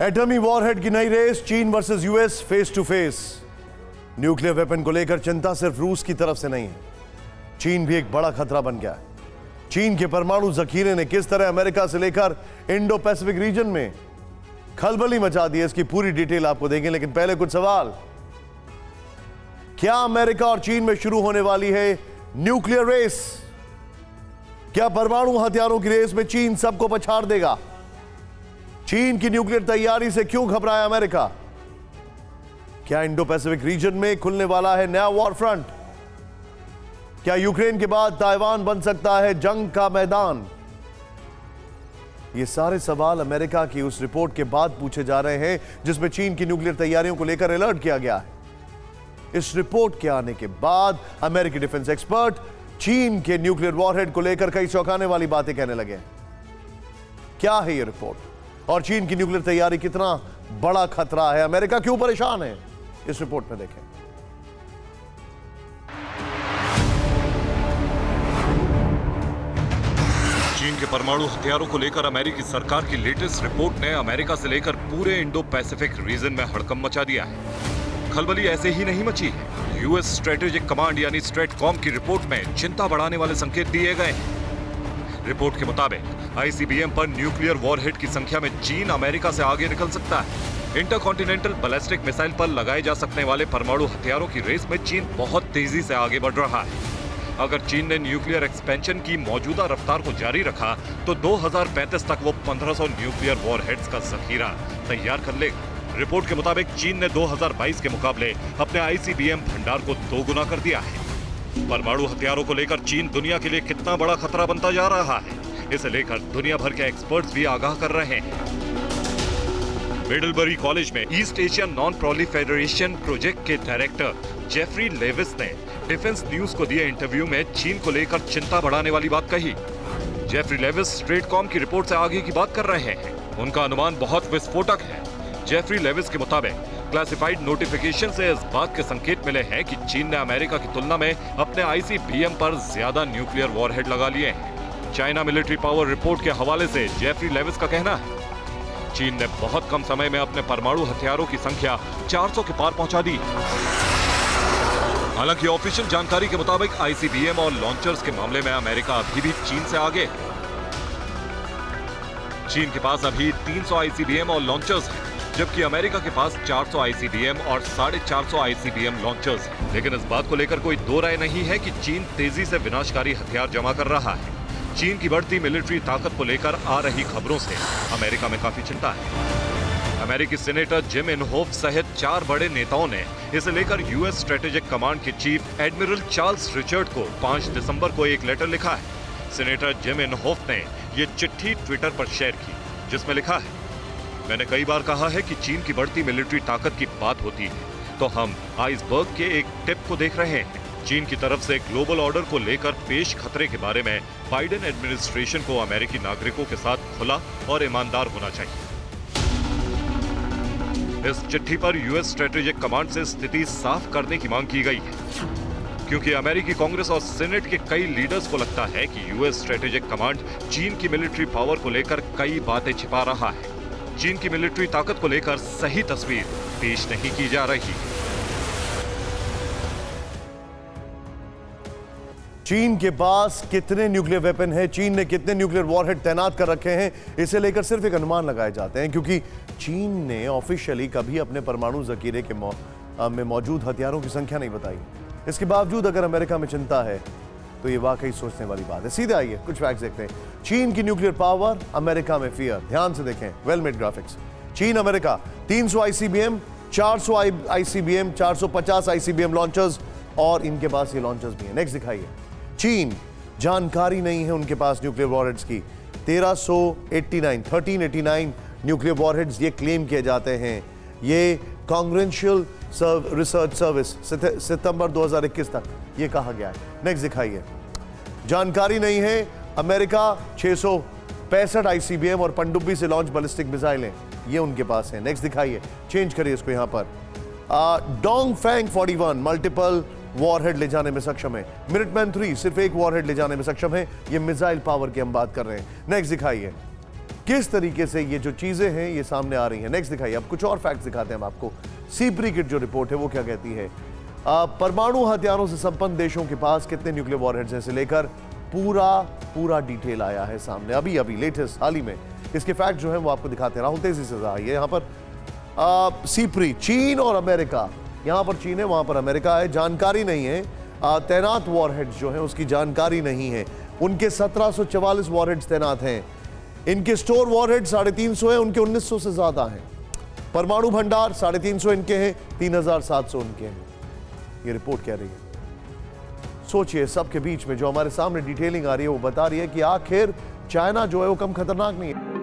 एटमी warhead की नई रेस, चीन versus US face to face. Nuclear weapon को लेकर चिंता सिर्फ रूस की तरफ से नहीं है, चीन भी एक बड़ा खतरा बन गया है। चीन के परमाणु जखीरे ने किस तरह अमेरिका से लेकर इंडो पैसिफिक रीजन में खलबली मचा दी है, इसकी पूरी डिटेल आपको देंगे। लेकिन पहले कुछ सवाल। क्या अमेरिका और चीन में शुरू होने वाली है न्यूक्लियर रेस? क्या परमाणु हथियारों की रेस में चीन सबको पछाड़ देगा? चीन की न्यूक्लियर तैयारी से क्यों घबराया अमेरिका? क्या इंडो पैसिफिक रीजन में खुलने वाला है नया वॉर फ्रंट? क्या यूक्रेन के बाद ताइवान बन सकता है जंग का मैदान? ये सारे सवाल अमेरिका की उस रिपोर्ट के बाद पूछे जा रहे हैं जिसमें चीन की न्यूक्लियर तैयारियों को लेकर अलर्ट किया गया है। इस रिपोर्ट के आने के बाद अमेरिकी डिफेंस एक्सपर्ट चीन के न्यूक्लियर वॉरहेड को लेकर कई चौंकाने वाली बातें कहने लगे। क्या है यह रिपोर्ट और चीन की न्यूक्लियर तैयारी कितना बड़ा खतरा है? अमेरिका क्यों परेशान है? इस रिपोर्ट में देखें। चीन के परमाणु हथियारों को लेकर अमेरिकी सरकार की लेटेस्ट रिपोर्ट ने अमेरिका से लेकर पूरे इंडो पैसिफिक रीजन में हड़कंप मचा दिया है। खलबली ऐसे ही नहीं मची है, यूएस स्ट्रेटेजिक कमांड यानी स्ट्रेटकॉम की रिपोर्ट में चिंता बढ़ाने वाले संकेत दिए गए हैं। रिपोर्ट के मुताबिक आईसीबीएम पर न्यूक्लियर वॉरहेड की संख्या में चीन अमेरिका से आगे निकल सकता है। इंटरकॉन्टिनेंटल बैलिस्टिक मिसाइल पर लगाए जा सकने वाले परमाणु हथियारों की रेस में चीन बहुत तेजी से आगे बढ़ रहा है। अगर चीन ने न्यूक्लियर एक्सपेंशन की मौजूदा रफ्तार को जारी रखा तो 2035 तक वो 1500 न्यूक्लियर वॉरहेड्स का जखीरा तैयार कर लेगा। रिपोर्ट के मुताबिक चीन ने 2022 के मुकाबले अपने आईसीबीएम भंडार को 2 गुना कर दिया है। परमाणु हथियारों को लेकर चीन दुनिया के लिए कितना बड़ा खतरा बनता जा रहा है, इसे लेकर दुनिया भर के एक्सपर्ट्स भी आगाह कर रहे हैं। मिडलबरी कॉलेज में east Asia non proliferation project के डायरेक्टर जेफरी लेविस ने डिफेंस न्यूज को दिए इंटरव्यू में चीन को लेकर चिंता बढ़ाने वाली बात कही। जेफरी लेविस स्ट्रेटकॉम की रिपोर्ट से आगे की बात कर रहे हैं। उनका अनुमान बहुत विस्फोटक है। जेफरी लेविस के मुताबिक क्लासिफाइड नोटिफिकेशन से इस बात के संकेत मिले हैं कि चीन ने अमेरिका की तुलना में अपने आईसीबीएम पर ज्यादा न्यूक्लियर वॉरहेड लगा लिए हैं। चाइना मिलिट्री पावर रिपोर्ट के हवाले से जेफरी लेविस का कहना है, चीन ने बहुत कम समय में अपने परमाणु हथियारों की संख्या 400 के पार पहुंचा दी। हालांकि ऑफिशियल जानकारी के मुताबिक आईसीबीएम और लॉन्चर्स के मामले में अमेरिका अभी भी चीन से आगे है। चीन के पास अभी 300 आईसीबीएम और लॉन्चर्स हैं, जबकि अमेरिका के पास 400 आईसीबीएम और 450 आईसीबीएम लॉन्चर्स हैं। लेकिन इस बात को लेकर कोई दो राय नहीं है कि चीन तेजी से विनाशकारी हथियार जमा कर रहा है। चीन की बढ़ती मिलिट्री ताकत को लेकर आ रही खबरों से अमेरिका में काफी चिंता है। अमेरिकी सीनेटर जिम इनहोफ सहित 4 बड़े नेताओं ने इसे लेकर यूएस स्ट्रेटेजिक कमांड के चीफ एडमिरल चार्ल्स रिचर्ड को 5 दिसंबर को एक लेटर लिखा है। सीनेटर जिम इनहोफ ने ये चिट्ठी ट्विटर पर शेयर की, जिसमें लिखा है, मैंने कई बार कहा है कि चीन की बढ़ती मिलिट्री ताकत की बात होती है तो हम आइसबर्ग के एक टिप को देख रहे हैं। चीन की तरफ से ग्लोबल ऑर्डर को लेकर पेश खतरे के बारे में बाइडेन एडमिनिस्ट्रेशन को अमेरिकी नागरिकों के साथ खुला और ईमानदार होना चाहिए। इस चिट्ठी पर यूएस स्ट्रेटेजिक कमांड से स्थिति साफ करने की मांग की गई है, क्योंकि अमेरिकी कांग्रेस और सीनेट के कई लीडर्स को लगता है कि यूएस स्ट्रेटेजिक कमांड चीन की मिलिट्री पावर को लेकर कई बातें छिपा रहा है। चीन की मिलिट्री ताकत को लेकर सही तस्वीर पेश नहीं की जा रही। चीन के पास कितने न्यूक्लियर वेपन हैं, चीन ने कितने न्यूक्लियर वॉरहेड तैनात कर रखे हैं, इसे लेकर सिर्फ एक अनुमान लगाए जाते हैं, क्योंकि चीन ने ऑफिशियली कभी अपने परमाणु जखीरे के में मौजूद हथियारों की संख्या नहीं बताई। इसके बावजूद अगर अमेरिका में चिंता है तो ये वाकई सोचने वाली बात है। सीधे आइए कुछ फैक्ट्स देखते हैं। चीन की न्यूक्लियर पावर, अमेरिका में फियर। ध्यान से देखें, वेल मेड ग्राफिक्स। चीन America 300 ICBM, 400 ICBM, 450 ICBM launchers, और इनके पास ये लॉन्चर्स भी हैं। नेक्स्ट दिखाइए। चीन, जानकारी नहीं है उनके पास न्यूक्लियर वॉरहेड्स की। 1389 न्यूक्लियर वॉरहेड्स ये क्लेम किए जाते हैं। ये कांग्रेंशियल रिसर्च सर्विस सितंबर 2021 तक ये कहा गया है। नेक्स्ट दिखाइए। जानकारी नहीं है अमेरिका 665 आईसीबीएम और पनडुब्बी से लॉन्च बैलिस्टिक मिसाइलें ये उनके पास है। नेक्स्ट दिखाइए, चेंज करिए इसको यहां पर। डोंगफेंग 41 मल्टीपल वॉरहेड ले जाने में सक्षम है। मिनटमैन 3 सिर्फ एक वॉरहेड ले जाने में सक्षम है। ये मिसाइल पावर की हम बात कर रहे हैं। नेक्स्ट दिखाइए। किस तरीके से ये जो चीजें हैं ये सामने आ रही हैं। नेक्स्ट दिखाइए, अब कुछ और फैक्ट्स दिखाते हैं हम आपको। सीप्री किट जो रिपोर्ट है वो क्या कहती है, परमाणु हथियारों से संपन्न देशों के पास कितने न्यूक्लियर वॉरहेड्स हैं से लेकर पूरा डिटेल आया है सामने अभी लेटेस्ट हाल ही में। इसके फैक्ट जो है वो आपको दिखाते हैं। राहुल तेजी से आइए यहाँ पर। सीप्री, चीन और अमेरिका, यहां पर चीन है वहां पर अमेरिका है, जानकारी नहीं है। तैनात वॉरहेड्स जो है उसकी जानकारी नहीं है। उनके 1744 वॉरहेड्स तैनात हैं। इनके स्टोर वॉरहेड 350 है, उनके 1900 से ज्यादा हैं। परमाणु भंडार 350 इनके हैं, 3700 उनके हैं। ये रिपोर्ट कह रही है। सोचिए, सबके बीच में जो हमारे सामने डिटेलिंग आ रही है वो बता रही है कि आखिर चाइना जो है वो कम खतरनाक नहीं है।